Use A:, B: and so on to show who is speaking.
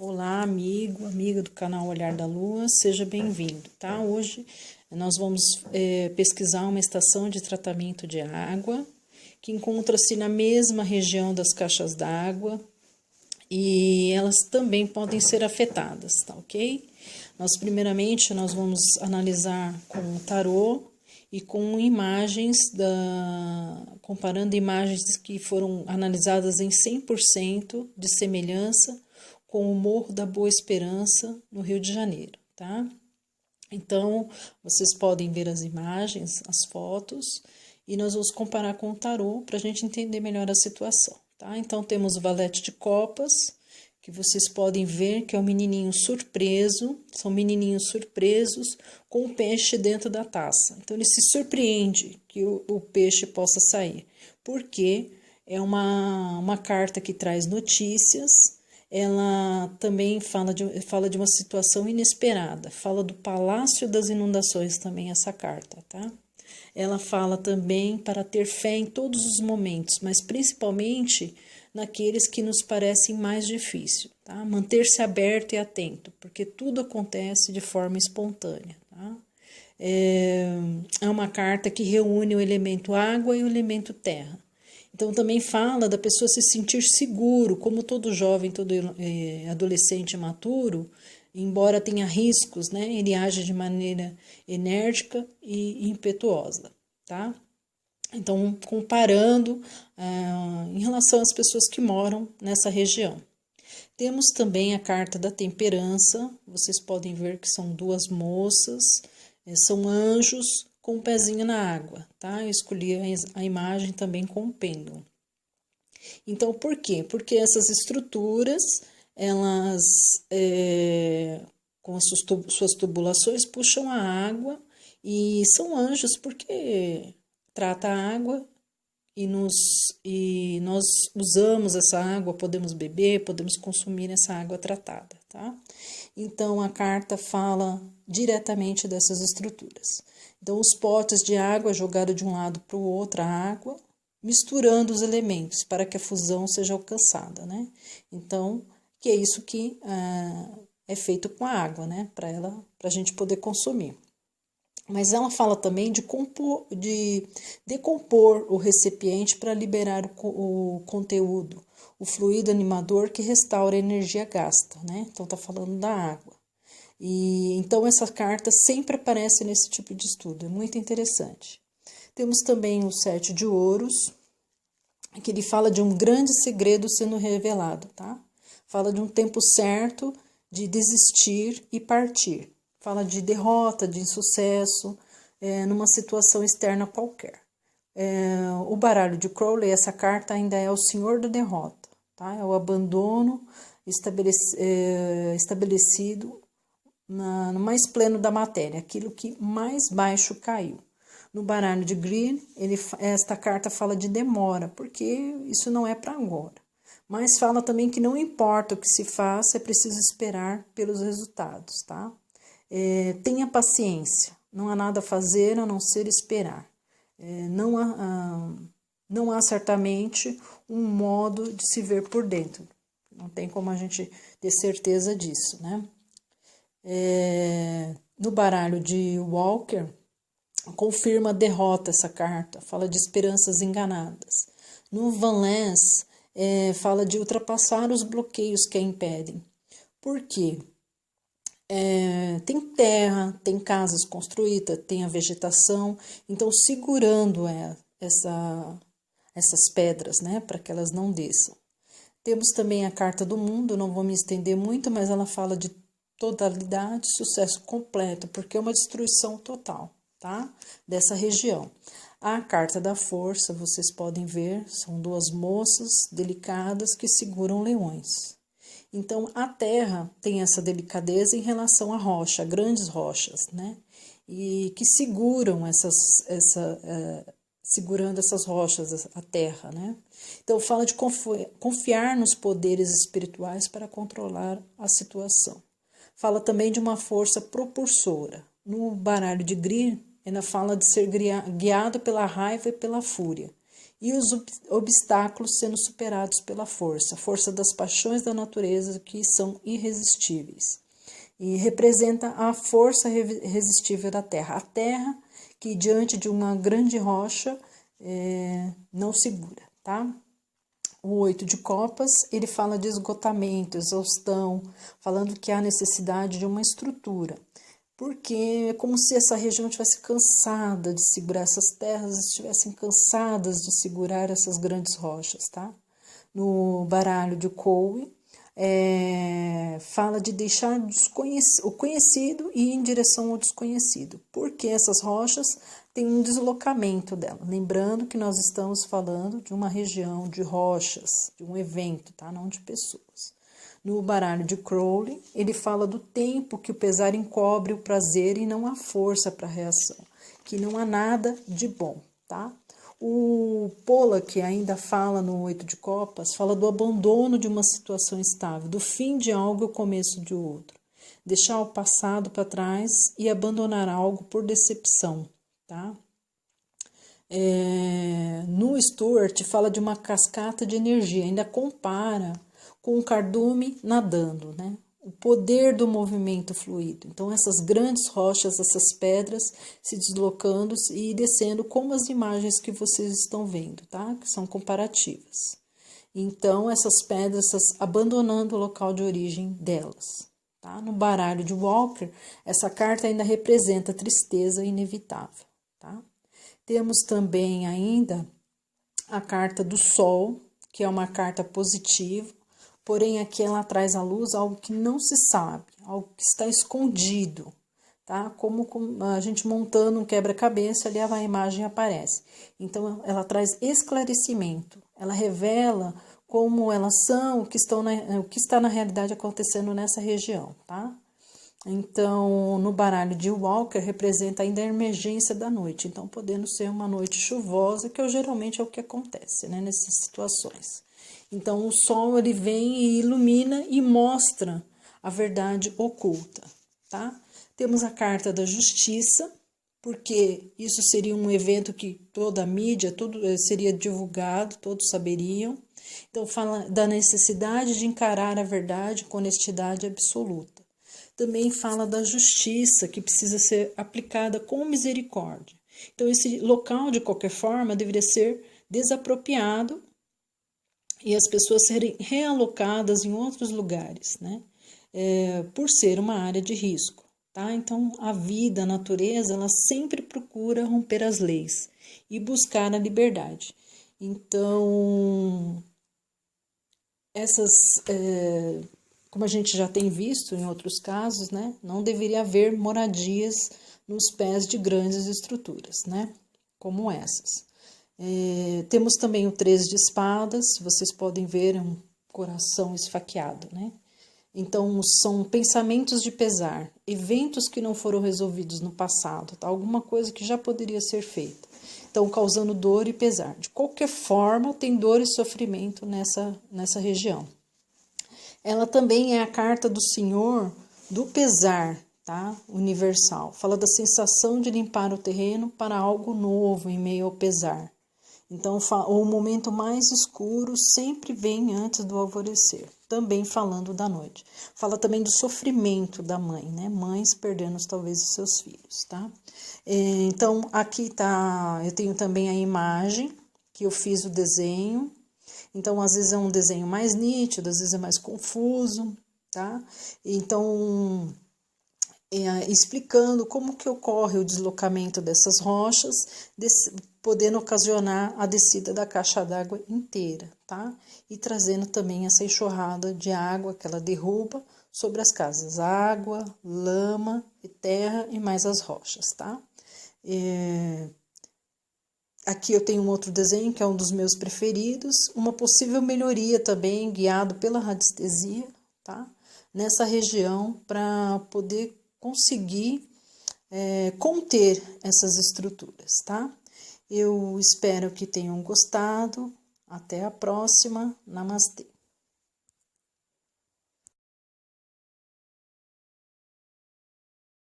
A: Olá, amigo, amiga do canal Olhar da Lua, seja bem-vindo, tá? Hoje nós vamos pesquisar uma estação de tratamento de água que encontra-se na mesma região das caixas d'água e elas também podem ser afetadas, tá ok? Primeiramente, nós vamos analisar com o tarô e com imagens, comparando imagens que foram analisadas em 100% de semelhança com o Morro da Boa Esperança, no Rio de Janeiro, tá? Então, vocês podem ver as imagens, as fotos, e nós vamos comparar com o tarô para a gente entender melhor a situação, tá? Então, temos o valete de copas, que vocês podem ver que é um menininho surpreso, são menininhos surpresos com o peixe dentro da taça. Então, ele se surpreende que o peixe possa sair, porque é uma carta que traz notícias. Ela também fala de uma situação inesperada, fala do Palácio das Inundações também essa carta, tá? Ela fala também para ter fé em todos os momentos, mas principalmente naqueles que nos parecem mais difíceis, tá? Manter-se aberto e atento, porque tudo acontece de forma espontânea, tá? É uma carta que reúne o elemento água e o elemento terra. Então, também fala da pessoa se sentir seguro, como todo jovem, todo adolescente maturo, embora tenha riscos, né? Ele age de maneira enérgica e impetuosa, tá? Então, comparando em relação às pessoas que moram nessa região. Temos também a carta da temperança, vocês podem ver que são duas moças, são anjos, com o pezinho na água, tá? Eu escolhi a imagem também com o pêndulo. Então, por quê? Porque essas estruturas, elas, com as suas tubulações, puxam a água e são anjos porque trata a água e nós usamos essa água, podemos beber, podemos consumir essa água tratada, tá? Então, a carta fala diretamente dessas estruturas. Então, os potes de água jogados de um lado para o outro, a água, misturando os elementos para que a fusão seja alcançada, né? Então, que é isso que é feito com a água, né? Para a gente poder consumir. Mas ela fala também de decompor o recipiente para liberar o conteúdo, o fluido animador que restaura a energia gasta, né? Então, tá falando da água. E então essa carta sempre aparece nesse tipo de estudo, é muito interessante. Temos também o 7 de ouros, que ele fala de um grande segredo sendo revelado, tá? Fala de um tempo certo de desistir e partir. Fala de derrota, de insucesso, numa situação externa qualquer. O baralho de Crowley, essa carta ainda é o senhor da derrota, tá? É o abandono estabelecido no mais pleno da matéria, aquilo que mais baixo caiu. No baralho de Green, esta carta fala de demora, porque isso não é para agora. Mas fala também que não importa o que se faça, é preciso esperar pelos resultados, tá? Tenha paciência, não há nada a fazer a não ser esperar. Não há certamente um modo de se ver por dentro. Não tem como a gente ter certeza disso, né? No baralho de Walker, confirma a derrota essa carta, fala de esperanças enganadas. No Van Lens, fala de ultrapassar os bloqueios que a impedem. Por quê? Tem terra, tem casas construídas, tem a vegetação, então segurando essas pedras, né, para que elas não desçam. Temos também a carta do mundo, não vou me estender muito, mas ela fala de totalidade, sucesso completo, porque é uma destruição total, tá? Dessa região. A carta da força, vocês podem ver, são duas moças delicadas que seguram leões. Então, a terra tem essa delicadeza em relação à rocha, grandes rochas, né? E que seguram segurando essas rochas, a terra, né? Então, fala de confiar nos poderes espirituais para controlar a situação. Fala também de uma força propulsora. No baralho de Green, ela fala de ser guiado pela raiva e pela fúria. e os obstáculos sendo superados pela força das paixões da natureza que são irresistíveis. E representa a força irresistível da Terra. A Terra que diante de uma grande rocha não segura, tá? O 8 de copas, ele fala de esgotamento, exaustão, falando que há necessidade de uma estrutura. Porque é como se essa região estivesse cansada de segurar essas terras, estivessem cansadas de segurar essas grandes rochas, tá? No baralho de Coe, fala de deixar o conhecido e ir em direção ao desconhecido, porque essas rochas têm um deslocamento dela. Lembrando que nós estamos falando de uma região de rochas, de um evento, tá? Não de pessoas. No baralho de Crowley, ele fala do tempo que o pesar encobre o prazer e não a força para a reação, que não há nada de bom, tá? O Pollack ainda fala no 8 de copas, fala do abandono de uma situação estável, do fim de algo e o começo de outro. Deixar o passado para trás e abandonar algo por decepção, tá? No Stuart fala de uma cascata de energia, ainda compara com o cardume nadando, né? O poder do movimento fluido. Então, essas grandes rochas, essas pedras se deslocando e descendo, como as imagens que vocês estão vendo, tá? Que são comparativas. Então, essas pedras abandonando o local de origem delas, tá? No baralho de Walker, essa carta ainda representa a tristeza inevitável, tá? Temos também ainda a carta do Sol, que é uma carta positiva, porém aqui ela traz à luz algo que não se sabe, algo que está escondido, tá? Como a gente montando um quebra-cabeça, ali a imagem aparece. Então ela traz esclarecimento, ela revela como elas são, o que está na realidade acontecendo nessa região, tá? Então, no baralho de Walker, representa ainda a emergência da noite. Então, podendo ser uma noite chuvosa, que geralmente é o que acontece, né, nessas situações. Então, o sol ele vem e ilumina e mostra a verdade oculta, tá? Temos a carta da justiça, porque isso seria um evento que toda a mídia, tudo seria divulgado, todos saberiam. Então, fala da necessidade de encarar a verdade com honestidade absoluta. Também fala da justiça, que precisa ser aplicada com misericórdia. Então, esse local, de qualquer forma, deveria ser desapropriado e as pessoas serem realocadas em outros lugares, né? Por ser uma área de risco, tá? Então, a vida, a natureza, ela sempre procura romper as leis e buscar a liberdade. Então, como a gente já tem visto em outros casos, né, não deveria haver moradias nos pés de grandes estruturas, né, como essas. Temos também o 3 de espadas, vocês podem ver um coração esfaqueado, né? Então, são pensamentos de pesar, eventos que não foram resolvidos no passado, tá? Alguma coisa que já poderia ser feita. Então, causando dor e pesar. De qualquer forma, tem dor e sofrimento nessa região. Ela também é a carta do Senhor do pesar, tá? Universal. Fala da sensação de limpar o terreno para algo novo em meio ao pesar. Então, o momento mais escuro sempre vem antes do alvorecer. Também falando da noite. Fala também do sofrimento da mãe, né? Mães perdendo talvez os seus filhos, tá? Então, aqui tá, eu tenho também a imagem que eu fiz o desenho. Então, às vezes é um desenho mais nítido, às vezes é mais confuso, tá? Então, explicando como que ocorre o deslocamento dessas rochas, podendo ocasionar a descida da caixa d'água inteira, tá? E trazendo também essa enxurrada de água que ela derruba sobre as casas, água, lama e terra e mais as rochas, tá? Aqui eu tenho um outro desenho que é um dos meus preferidos, uma possível melhoria também, guiado pela radiestesia, tá? Nessa região para poder conseguir conter essas estruturas, tá? Eu espero que tenham gostado. Até a próxima. Namastê.